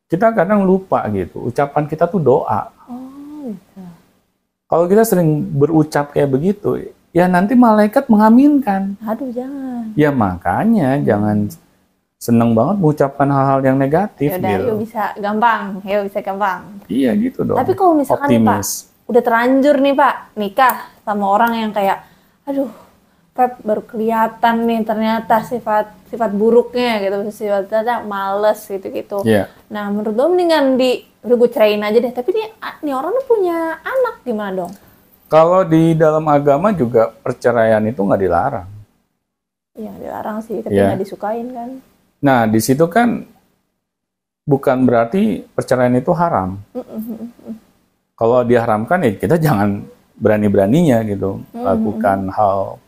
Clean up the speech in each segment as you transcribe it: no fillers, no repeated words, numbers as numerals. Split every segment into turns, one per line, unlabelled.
Kita kadang lupa gitu, ucapan kita tuh doa.
Oh, gitu.
Kalau kita sering berucap kayak begitu, ya nanti malaikat mengaminkan.
Aduh, jangan.
Ya makanya jangan seneng banget mengucapkan hal-hal yang negatif
Yaudah,
gitu.
yuk bisa gampang.
Iya gitu dong.
Tapi kalau misalkan nih Pak,
Optimis.
udah terlanjur nih Pak, nikah sama orang yang kayak, aduh, Pep baru kelihatan nih ternyata sifat buruknya gitu, sifatnya males gitu-gitu.
Iya.
Nah, menurut lo mendingan udah gue ceraiin aja deh. Tapi nih orang tuh punya anak, gimana dong?
Kalau di dalam agama juga perceraian itu nggak dilarang.
Ya dilarang sih, tapi
Iya.
nggak disukain kan.
Nah di situ kan bukan berarti perceraian itu haram. Kalau diharamkan ya kita jangan berani-beraninya gitu lakukan hal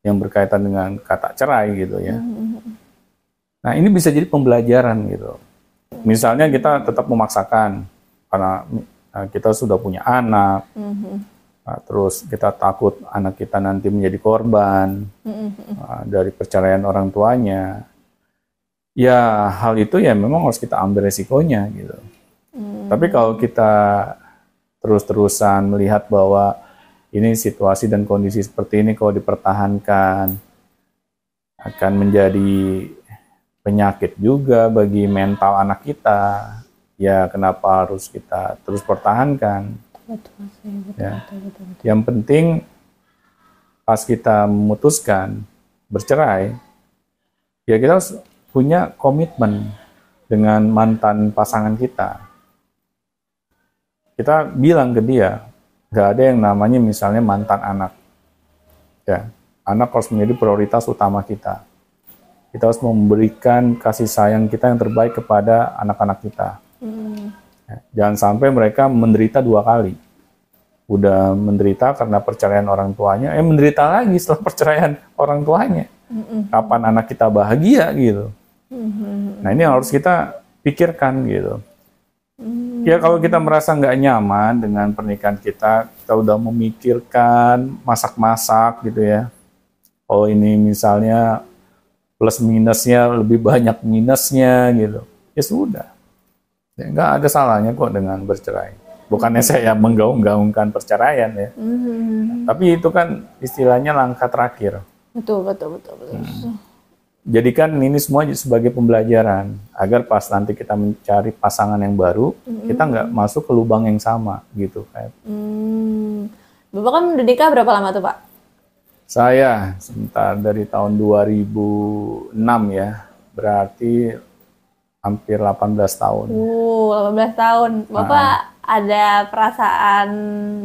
yang berkaitan dengan kata cerai gitu ya. Nah ini bisa jadi pembelajaran gitu. Misalnya kita tetap memaksakan karena kita sudah punya anak, terus kita takut anak kita nanti menjadi korban dari perceraian orang tuanya. Ya hal itu ya memang harus kita ambil resikonya gitu. Tapi kalau kita terus-terusan melihat bahwa ini situasi dan kondisi seperti ini kalau dipertahankan akan menjadi penyakit juga bagi mental anak kita, ya kenapa harus kita terus pertahankan?
Betul sih,
Ya.
betul.
Yang penting pas kita memutuskan bercerai, ya kita harus punya komitmen dengan mantan pasangan kita. Kita bilang ke dia, nggak ada yang namanya misalnya mantan anak. Ya, anak harus menjadi prioritas utama kita. Kita harus memberikan kasih sayang kita yang terbaik kepada anak-anak kita. Ya, jangan sampai mereka menderita 2 kali. Udah menderita karena perceraian orang tuanya, menderita lagi setelah perceraian orang tuanya. Kapan anak kita bahagia gitu. Nah ini harus kita pikirkan gitu. Ya kalau kita merasa nggak nyaman dengan pernikahan kita udah memikirkan masak-masak gitu ya. Oh ini misalnya plus minusnya lebih banyak minusnya gitu. Ya sudah. Ya, nggak ada salahnya kok dengan bercerai. Bukannya saya menggaung-gaungkan perceraian ya. Tapi itu kan istilahnya langkah terakhir.
Betul.
Jadikan ini semua sebagai pembelajaran agar pas nanti kita mencari pasangan yang baru, kita nggak masuk ke lubang yang sama gitu.
Bapak kan udah nikah berapa lama tuh Pak?
Saya sebentar dari tahun 2006 ya, berarti hampir 18 tahun.
18 tahun. Bapak ada perasaan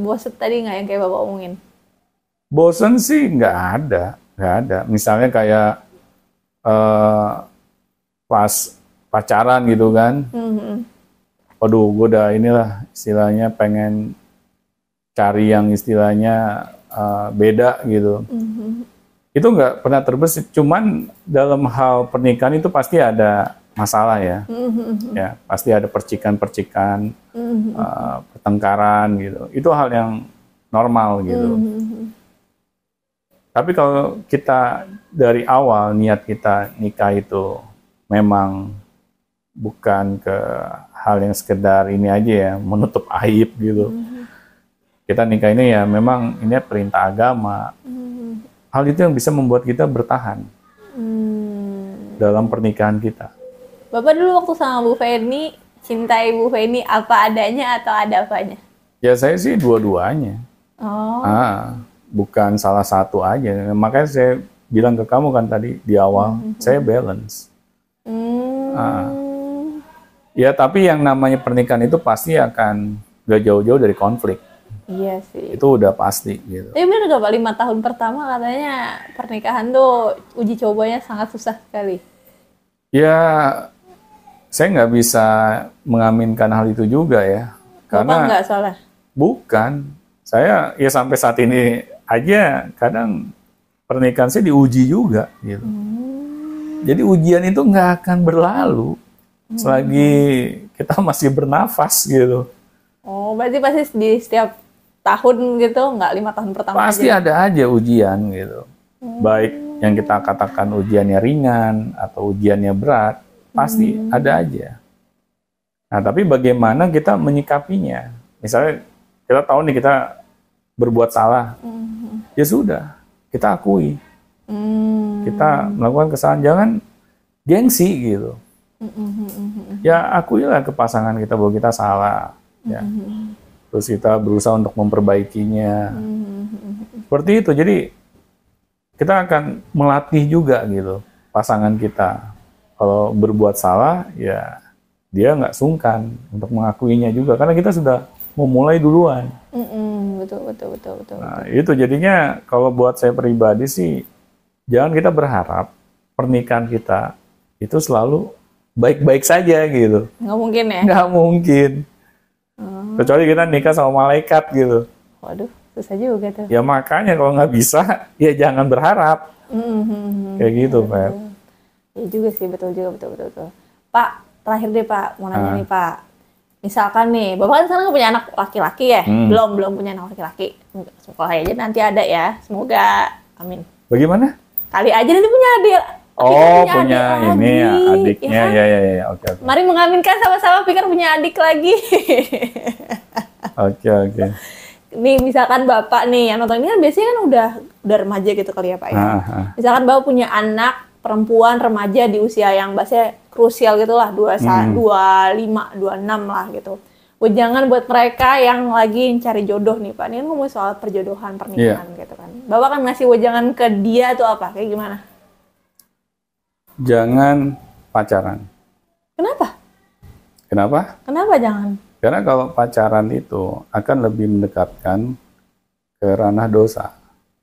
bosen tadi nggak yang kayak Bapak omongin?
Bosen sih nggak ada. Misalnya kayak pas pacaran gitu kan, waduh gue udah inilah istilahnya pengen cari yang istilahnya beda gitu. Itu nggak pernah terbesit, cuman dalam hal pernikahan itu pasti ada masalah ya, ya pasti ada percikan-percikan, pertengkaran gitu. Itu hal yang normal gitu. Tapi kalau kita dari awal niat kita nikah itu memang bukan ke hal yang sekedar ini aja ya, menutup aib gitu. Kita nikah ini ya memang ini perintah agama. Hal itu yang bisa membuat kita bertahan dalam pernikahan kita.
Bapak dulu waktu sama Bu Feni, cintai Bu Feni apa adanya atau ada apanya?
Ya saya sih dua-duanya.
Oh.
Bukan salah satu aja. Makanya saya bilang ke kamu kan tadi di awal, saya balance. Ya tapi yang namanya pernikahan itu pasti akan gak jauh-jauh dari konflik.
Iya sih.
Itu udah pasti gitu.
Bener gak Pak, 5 tahun pertama katanya pernikahan tuh uji cobanya sangat susah sekali.
Ya saya nggak bisa mengaminkan hal itu juga ya. Karena
Bapak nggak salah?
Bukan. Saya ya sampai saat ini aja kadang pernikahan saya diuji juga gitu. Jadi ujian itu nggak akan berlalu selagi kita masih bernafas gitu.
Oh, berarti pasti di setiap tahun gitu, nggak 5 tahun pertama
Pasti
aja?
ada aja ujian gitu. Baik yang kita katakan ujiannya ringan atau ujiannya berat, pasti ada aja. Nah, tapi bagaimana kita menyikapinya? Misalnya kita tahu nih kita berbuat salah, ya sudah, kita akui. Kita melakukan kesalahan, jangan gengsi gitu. Ya akuilah ke pasangan kita bahwa kita salah. Ya. Terus kita berusaha untuk memperbaikinya. Seperti itu, jadi kita akan melatih juga gitu pasangan kita. Kalau berbuat salah, ya dia nggak sungkan untuk mengakuinya juga, karena kita sudah memulai duluan.
Betul.
Nah, itu jadinya kalau buat saya pribadi sih, jangan kita berharap pernikahan kita itu selalu baik-baik saja gitu.
Nggak mungkin ya?
Nggak mungkin. Kecuali kita nikah sama malaikat gitu.
Waduh, susah juga tuh.
Ya makanya kalau nggak bisa, ya jangan berharap. Kayak gitu, Pak.
Iya juga sih, betul. Pak, terakhir deh Pak, mau nanya nih Pak. Misalkan nih, Bapak kan sekarang punya anak laki-laki ya? Belum punya anak laki-laki. Semoga aja nanti ada ya. Semoga, amin.
Bagaimana?
Kali aja nanti punya adik.
Oh, punya ini ya, adiknya. Ya. Oke.
Mari mengaminkan sama-sama, pikir punya adik lagi.
Oke.
Nih, misalkan Bapak nih, yang nonton ini kan biasanya kan udah remaja gitu kali ya Pak ya. Misalkan Bapak punya anak perempuan remaja di usia yang bahasanya krusial gitu lah, 25, 26 lah gitu. Jangan buat mereka yang lagi cari jodoh nih Pak. Ini kan ngomong soal perjodohan, pernikahan gitu kan. Bapak kan ngasih wejangan ke dia tuh apa? Kayak gimana?
Jangan pacaran.
Kenapa?
Kenapa
jangan?
Karena kalau pacaran itu akan lebih mendekatkan ke ranah dosa.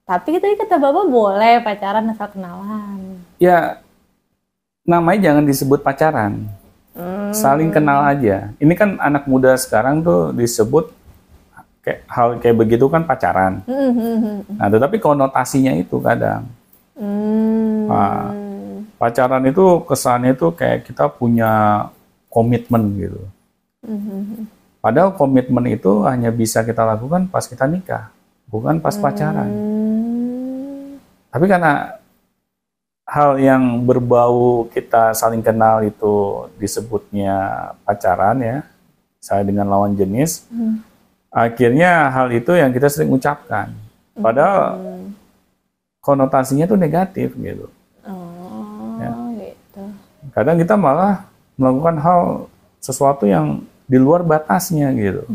Tapi tadi kata Bapak boleh pacaran asal kenalan.
Ya, namanya jangan disebut pacaran. Saling kenal aja. Ini kan anak muda sekarang tuh disebut hal kayak begitu kan pacaran. Nah, tetapi konotasinya itu kadang. Nah, pacaran itu kesannya itu kayak kita punya komitmen gitu. Padahal komitmen itu hanya bisa kita lakukan pas kita nikah, bukan pas pacaran. Tapi karena hal yang berbau kita saling kenal itu disebutnya pacaran ya, saya dengan lawan jenis, akhirnya hal itu yang kita sering ucapkan. Padahal konotasinya itu negatif gitu.
Gitu.
Kadang kita malah melakukan hal sesuatu yang di luar batasnya gitu.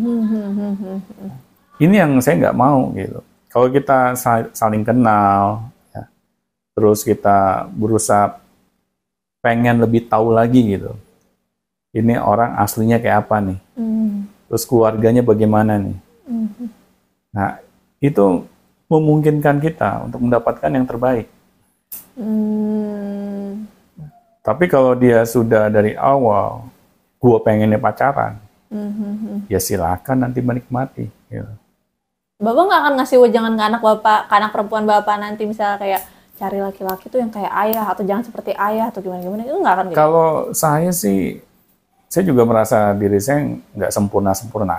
Ini yang saya nggak mau gitu. Kalau kita saling kenal, ya, terus kita berusaha pengen lebih tahu lagi gitu. Ini orang aslinya kayak apa nih? Terus keluarganya bagaimana nih? Nah, itu memungkinkan kita untuk mendapatkan yang terbaik. Tapi kalau dia sudah dari awal, gue pengennya pacaran, ya silakan nanti menikmati. Gitu.
Bapak nggak akan ngasih wejangan ke anak Bapak, ke anak perempuan Bapak nanti misalnya kayak cari laki-laki tuh yang kayak ayah atau jangan seperti ayah atau gimana-gimana, itu nggak akan gitu?
Kalau saya sih, saya juga merasa diri saya nggak sempurna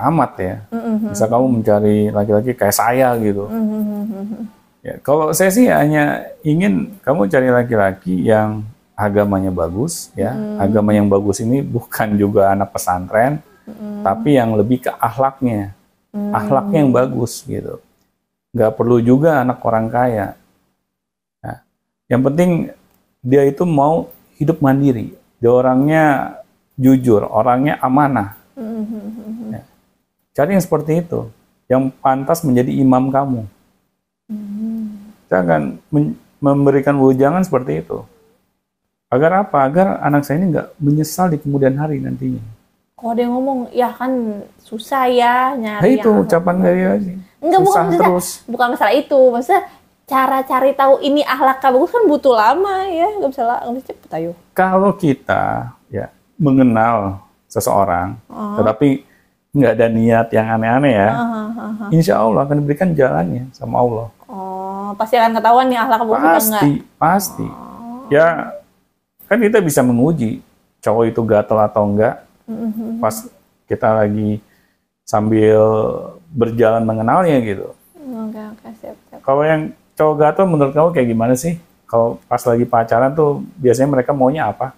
amat ya. Bisa kamu mencari laki-laki kayak saya gitu. Ya, kalau saya sih hanya ingin kamu cari laki-laki yang agamanya bagus, ya. Agama yang bagus ini bukan juga anak pesantren, tapi yang lebih ke akhlaknya. Akhlaknya yang bagus gitu. Nggak perlu juga anak orang kaya. Nah, yang penting dia itu mau hidup mandiri. Dia orangnya jujur, orangnya amanah. Ya. Cari yang seperti itu, yang pantas menjadi imam kamu. Jangan memberikan wejangan seperti itu. Agar apa? Agar anak saya ini nggak menyesal di kemudian hari nantinya.
Kalau dia ngomong, ya kan susah ya nyari.
Nah itu ucapan dari aja.
Enggak, bukan masalah itu. Maksudnya cara cari tahu ini akhlak bagus kan butuh lama ya. Nggak bisa cepet ayo.
Kalau kita ya mengenal seseorang, tetapi nggak ada niat yang aneh-aneh ya, insya Allah akan diberikan jalannya sama Allah.
Oh, pasti akan ketahuan nih akhlak bagus atau enggak?
Pasti. Ya. Kan kita bisa menguji cowok itu gatel atau enggak pas kita lagi sambil berjalan mengenalnya gitu.
Oke, siap.
Kalau yang cowok gatel menurut kamu kayak gimana sih? Kalau pas lagi pacaran tuh biasanya mereka maunya apa?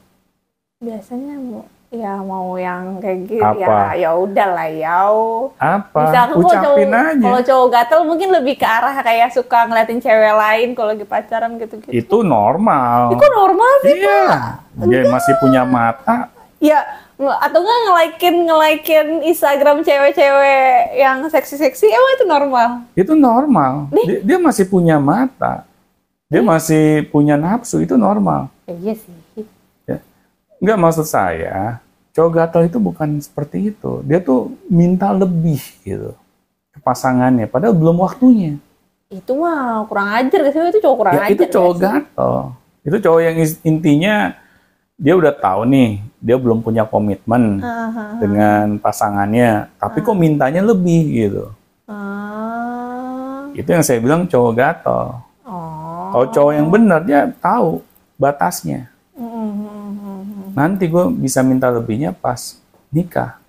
Biasanya Ya mau yang kayak gitu
Apa?
ya udahlah ya.
Apa?
Misalkan
Ucapin aja.
kalau cowok gatel mungkin lebih ke arah kayak suka ngeliatin cewek lain kalau lagi pacaran gitu-gitu.
Itu normal.
Itu normal sih,
Iya.
Pak.
Dia masih punya mata.
Ya, atau nggak nge-like-in Instagram cewek-cewek yang seksi-seksi, emang itu normal?
Itu normal. Dia masih punya mata. Dia masih punya nafsu. Itu normal.
Iya sih.
Ya. Nggak, maksud saya, cowok gatel itu bukan seperti itu. Dia tuh minta lebih gitu ke pasangannya, padahal belum waktunya.
Itu mah kurang ajar gak sih? Itu cowok kurang ajar.
Itu cowok gatel. Itu cowok yang intinya dia udah tahu nih, dia belum punya komitmen dengan pasangannya, tapi kok mintanya lebih gitu. Itu yang saya bilang cowok gatel. Kalau cowok yang benar, dia tahu batasnya. Nanti gue bisa minta lebihnya pas nikah.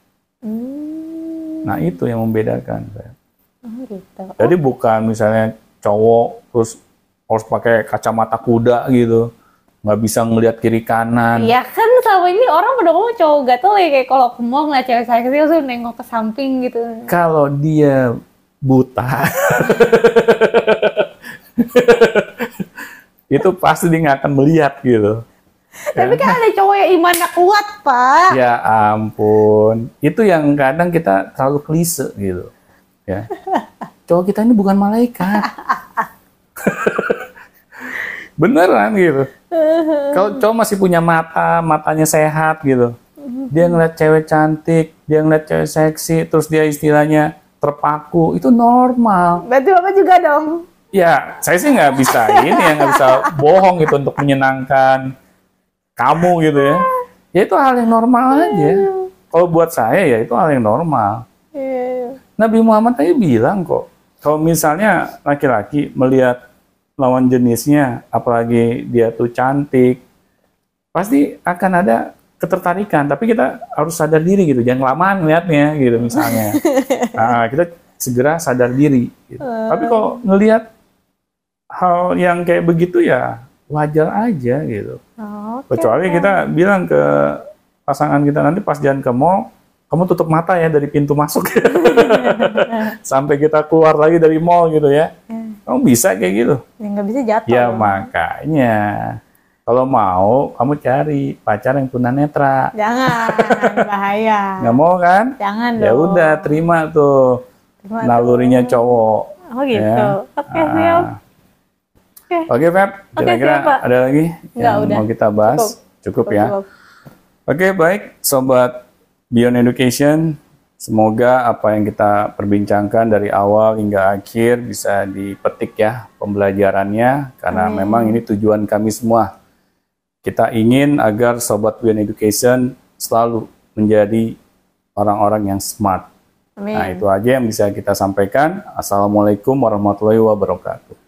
Nah itu yang membedakan.
Gitu.
Jadi bukan misalnya cowok terus harus pakai kacamata kuda gitu, nggak bisa ngelihat kiri kanan.
Iya kan selama ini orang pada ngomong cowok gatel ya kayak kalau ke mall ngeliat cewek seksi langsung nengok ke samping gitu.
Kalau dia buta, itu pasti dia nggak akan melihat gitu.
Tapi kan ada cowok yang imannya kuat, Pak.
Ya ampun, itu yang kadang kita terlalu klise gitu. Ya, cowok kita ini bukan malaikat. Beneran gitu. Kalau cowok masih punya mata, matanya sehat gitu. Dia ngeliat cewek cantik, dia ngeliat cewek seksi, terus dia istilahnya terpaku, itu normal.
Berarti Bapak juga dong.
Ya, saya sih nggak bisa nggak bisa bohong gitu untuk menyenangkan kamu gitu ya. Ya itu hal yang normal aja. Kalau buat saya ya itu hal yang normal. Nabi Muhammad tadi bilang kok, kalau misalnya laki-laki melihat lawan jenisnya, apalagi dia tuh cantik, pasti akan ada ketertarikan. Tapi kita harus sadar diri gitu, jangan kelamaan ngeliatnya gitu misalnya. Nah, kita segera sadar diri. Gitu. Tapi kalau ngelihat hal yang kayak begitu ya wajar aja gitu. Kecuali kita bilang ke pasangan kita nanti pas jalan ke mall, kamu tutup mata ya dari pintu masuk sampai kita keluar lagi dari mall gitu ya. Kamu bisa kayak gitu?
Ya, nggak bisa jatuh.
Ya makanya kalau mau kamu cari pacar yang tunanetra.
Jangan, bahaya.
Nggak mau kan?
Jangan dong.
Ya udah terima tuh nalurinya cowok.
Oh gitu.
Ya.
Oke, siap.
Oke, Feb. Kira-kira ada lagi yang mau kita bahas? Cukup ya. Oke, baik, Sobat Beyond Education. Semoga apa yang kita perbincangkan dari awal hingga akhir bisa dipetik ya pembelajarannya. Karena memang ini tujuan kami semua. Kita ingin agar Sobat Beyond Education selalu menjadi orang-orang yang smart. Nah, itu aja yang bisa kita sampaikan. Assalamualaikum warahmatullahi wabarakatuh.